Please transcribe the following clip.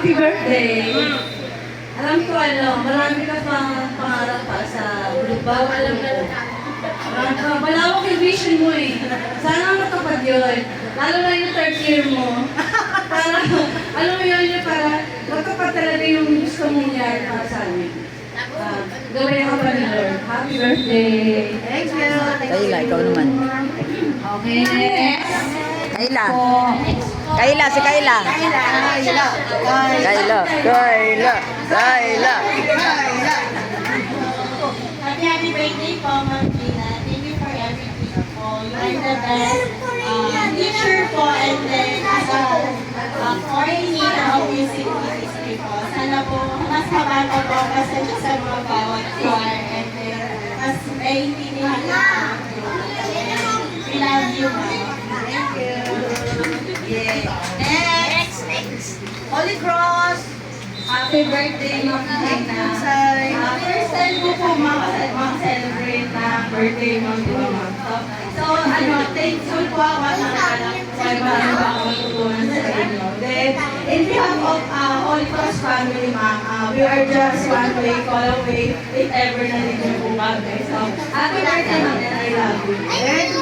happy birthday. Alam ko marami ka pang pangarap para sa Bulubao. Alam na malawak yung vision mo eh. Sana matupad yun. Lalo na yung third year mo. Para, alam mo yun, para matupad talaga yung gusto mong yan para sa amin. Gawin ka pa ni Lord. Happy birthday. Thank you. Kayla, ikaw naman. Okay, next. Kayla. Kayla, si Kayla. Kayla. Kayla. Happy birthday po, Ma'am Gina. Thank you for everything po. You are the best teacher po, and then coordinator of music ministry po. Sana po mas mabago po pasensya sa mga bawat choir, and then mas naiintindihan niyo po. We love you, Ma'am. Thank you. Yeah. Next. Holy Cross. Happy birthday, Ma'am Gina. First time ko po celebrate na birthday mo, di ba, Ma'am? So, thankful po ako sa anak ko. Marami ba ako matutunan sa inyo. Then, in behalf of Holy Cross family, Ma'am, we are just one way, call away, if ever na ninyo po kami. So, happy birthday, Ma'am, and I love you.